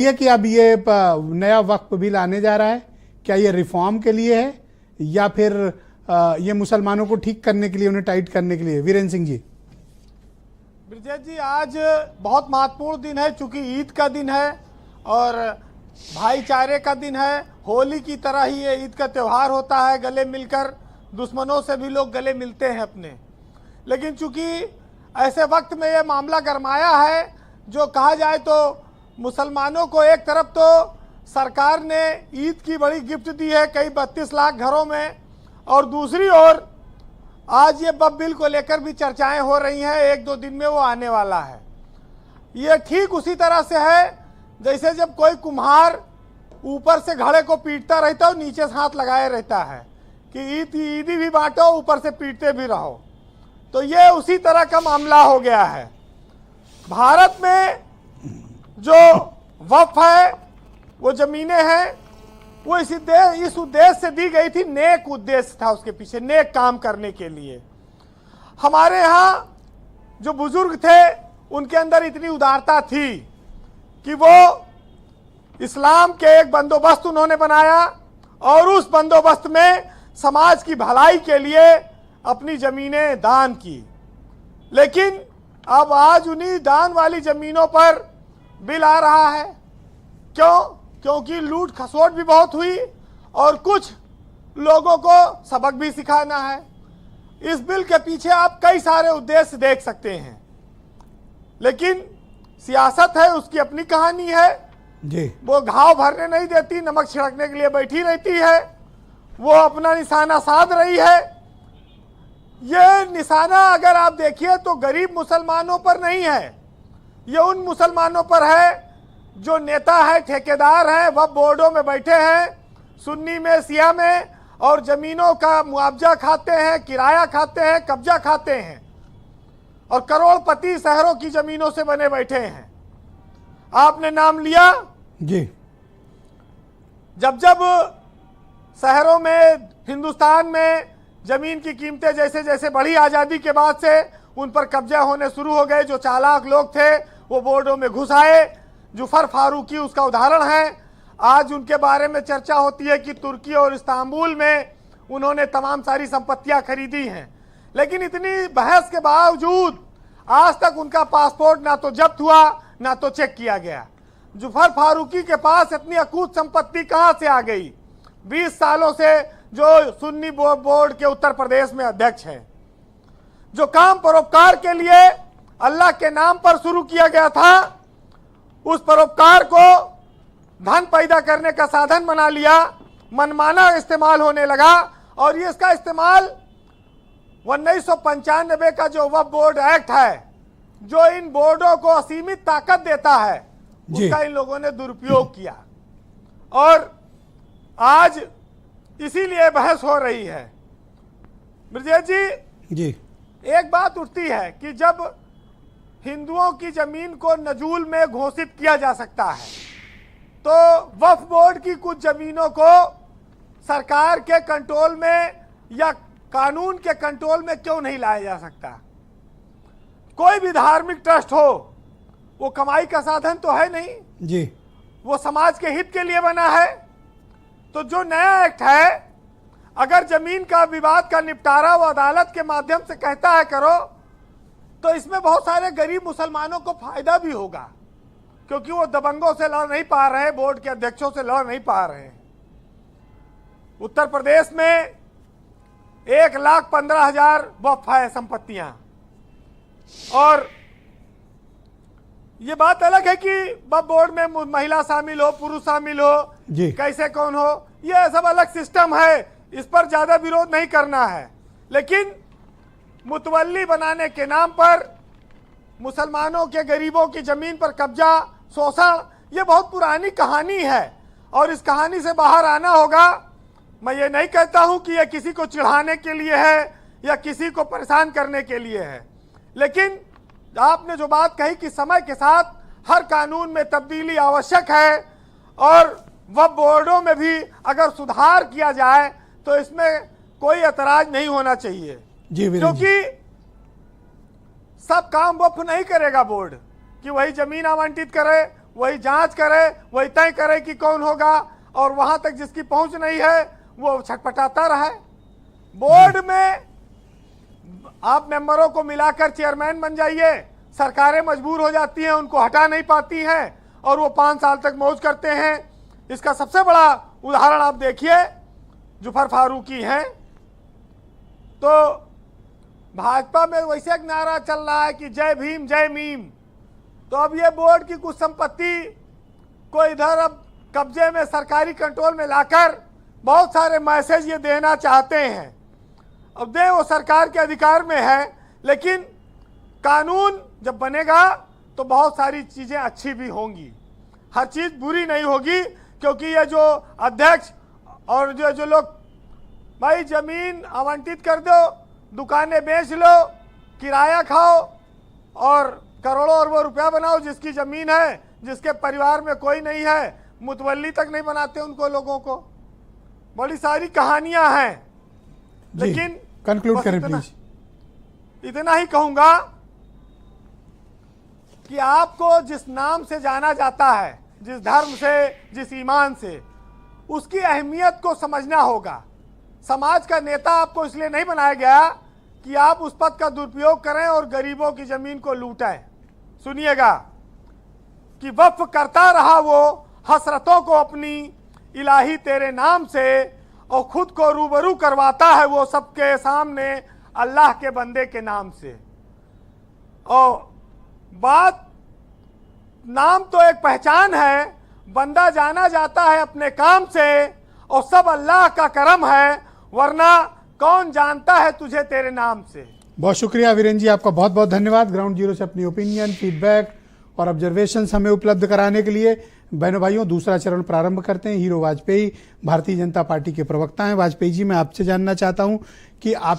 ये कि अब ये नया वक्फ बिल आने जा रहा है, क्या ये रिफॉर्म के लिए है या फिर ये मुसलमानों को ठीक करने के लिए, उन्हें टाइट करने के लिए? वीरेंद्र सिंह जी। ब्रजेश जी, आज बहुत महत्वपूर्ण दिन है, चूंकि ईद का दिन है और भाईचारे का दिन है। होली की तरह ही ये ईद का त्यौहार होता है, गले मिलकर दुश्मनों से भी लोग गले मिलते हैं अपने। लेकिन चूंकि ऐसे वक्त में ये मामला गरमाया है, जो कहा जाए तो मुसलमानों को एक तरफ तो सरकार ने ईद की बड़ी गिफ्ट दी है कई 32 लाख घरों में, और दूसरी ओर आज ये वक्फ बिल को लेकर भी चर्चाएं हो रही हैं। 1-2 दिन में वो आने वाला है। ये ठीक उसी तरह से है जैसे जब कोई कुम्हार ऊपर से घड़े को पीटता रहता है, नीचे से हाथ लगाए रहता है कि ईदी भी बांटो, ऊपर से पीटते भी रहो। तो ये उसी तरह का मामला हो गया है। भारत में जो वक्फ है, वो जमीनें हैं, वो इस उद्देश्य से दी गई थी, नेक उद्देश्य था उसके पीछे, नेक काम करने के लिए। हमारे यहाँ जो बुजुर्ग थे उनके अंदर इतनी उदारता थी कि वो इस्लाम के एक बंदोबस्त उन्होंने बनाया और उस बंदोबस्त में समाज की भलाई के लिए अपनी जमीनें दान की। लेकिन अब आज उन्हीं दान वाली जमीनों पर बिल आ रहा है। क्योंकि लूट खसोट भी बहुत हुई और कुछ लोगों को सबक भी सिखाना है। इस बिल के पीछे आप कई सारे उद्देश्य देख सकते हैं, लेकिन सियासत है, उसकी अपनी कहानी है जी। वो घाव भरने नहीं देती, नमक छिड़कने के लिए बैठी रहती है। वो अपना निशाना साध रही है। ये निशाना अगर आप देखिए तो गरीब मुसलमानों पर नहीं है, ये उन मुसलमानों पर है जो नेता है, ठेकेदार हैं, वक्फ बोर्डों में बैठे हैं, सुन्नी में, शिया में, और जमीनों का मुआवजा खाते हैं, किराया खाते हैं, कब्जा खाते हैं, और करोड़पति शहरों की जमीनों से बने बैठे हैं। आपने नाम लिया जी। जब शहरों में, हिंदुस्तान में जमीन की कीमतें जैसे जैसे बढ़ी आज़ादी के बाद से, उन पर कब्जा होने शुरू हो गए। जो चालाक लोग थे वो बोर्डों में घुस आए। जुफर फारूकी उसका उदाहरण है। आज उनके बारे में चर्चा होती है कि तुर्की और इस्तांबुल में उन्होंने तमाम सारी संपत्तियां खरीदी हैं। लेकिन इतनी बहस के बावजूद आज तक उनका पासपोर्ट ना तो जब्त हुआ, ना तो चेक किया गया। जुफर फारूकी के पास इतनी अकूत संपत्ति कहां से आ गई? 20 सालों से जो सुन्नी बोर्ड के उत्तर प्रदेश में अध्यक्ष हैं। जो काम परोपकार के लिए अल्लाह के नाम पर शुरू किया गया था, उस परोपकार को धन पैदा करने का साधन बना लिया, मनमाना इस्तेमाल होने लगा। और ये इसका इस्तेमाल 1995 का जो वक्फ बोर्ड एक्ट है, जो इन बोर्डों को असीमित ताकत देता है, उसका इन लोगों ने दुरुपयोग किया। और आज इसीलिए बहस हो रही है। ब्रजेश जी, एक बात उठती है कि जब हिंदुओं की जमीन को नजूल में घोषित किया जा सकता है, तो वक्फ बोर्ड की कुछ जमीनों को सरकार के कंट्रोल में या कानून के कंट्रोल में क्यों नहीं लाया जा सकता? कोई भी धार्मिक ट्रस्ट हो, वो कमाई का साधन तो है नहीं जी, वो समाज के हित के लिए बना है। तो जो नया एक्ट है, अगर जमीन का विवाद का निपटारा वो अदालत के माध्यम से कहता है करो, तो इसमें बहुत सारे गरीब मुसलमानों को फायदा भी होगा, क्योंकि वो दबंगों से लड़ नहीं पा रहे, बोर्ड के अध्यक्षों से लड़ नहीं पा रहे हैं। उत्तर प्रदेश में 1,15,000 वक्फ है संपत्तियां, और ये बात अलग है कि वक्फ बोर्ड में महिला शामिल हो, पुरुष शामिल हो, कैसे कौन हो, ये सब अलग सिस्टम है, इस पर ज्यादा विरोध नहीं करना है। लेकिन मुतवल्ली बनाने के नाम पर मुसलमानों के, गरीबों की जमीन पर कब्जा, शोषण, ये बहुत पुरानी कहानी है और इस कहानी से बाहर आना होगा। मैं ये नहीं कहता हूं कि ये किसी को चिढ़ाने के लिए है या किसी को परेशान करने के लिए है, लेकिन आपने जो बात कही कि समय के साथ हर कानून में तब्दीली आवश्यक है और वक्फ बोर्डों में भी अगर सुधार किया जाए तो इसमें कोई ऐतराज नहीं होना चाहिए। क्योंकि सब काम वक्फ नहीं करेगा बोर्ड कि वही जमीन आवंटित करे, वही जांच करे, वही तय करे कि कौन होगा, और वहां तक जिसकी पहुंच नहीं है वो छटपटाता रहे। बोर्ड में आप मेंबरों को मिलाकर चेयरमैन बन जाइए, सरकारें मजबूर हो जाती हैं, उनको हटा नहीं पाती हैं और वो 5 साल तक मौज करते हैं। इसका सबसे बड़ा उदाहरण आप देखिए, जुफर फारूकी हैं। तो भाजपा में वैसे एक नारा चल रहा है कि जय भीम जय मीम। तो अब ये बोर्ड की कुछ संपत्ति को इधर अब कब्जे में, सरकारी कंट्रोल में लाकर बहुत सारे मैसेज ये देना चाहते हैं। अब दे, वो सरकार के अधिकार में है, लेकिन कानून जब बनेगा तो बहुत सारी चीज़ें अच्छी भी होंगी, हर चीज़ बुरी नहीं होगी। क्योंकि ये जो अध्यक्ष और जो लोग, भाई ज़मीन आवंटित कर दो, दुकानें बेच लो, किराया खाओ और करोड़ों अरबों रुपया बनाओ। जिसकी ज़मीन है, जिसके परिवार में कोई नहीं है, मुतवल्ली तक नहीं बनाते उनको, लोगों को। बड़ी सारी कहानियां हैं, लेकिन कंक्लूड करें प्लीज। इतना ही कहूंगा कि आपको जिस नाम से जाना जाता है, जिस धर्म से, जिस ईमान से, उसकी अहमियत को समझना होगा। समाज का नेता आपको इसलिए नहीं बनाया गया कि आप उस पद का दुरुपयोग करें और गरीबों की जमीन को लूटें। सुनिएगा कि वक्फ करता रहा वो हसरतों को अपनी इलाही तेरे नाम से, और खुद को रूबरू करवाता है वो सबके सामने अल्लाह के बंदे के नाम से। और बात, नाम तो एक पहचान है, बंदा जाना जाता है अपने काम से, और सब अल्लाह का करम है, वरना कौन जानता है तुझे तेरे नाम से। बहुत शुक्रिया वीरेंद्र जी, आपका बहुत बहुत धन्यवाद ग्राउंड जीरो से अपनी ओपिनियन, फीडबैक और ऑब्जर्वेशंस हमें उपलब्ध कराने के लिए। बहनों भाइयों, दूसरा चरण प्रारंभ करते हैं। हीरो वाजपेयी भारतीय जनता पार्टी के प्रवक्ता हैं। वाजपेयी जी, मैं आपसे जानना चाहता हूं कि आप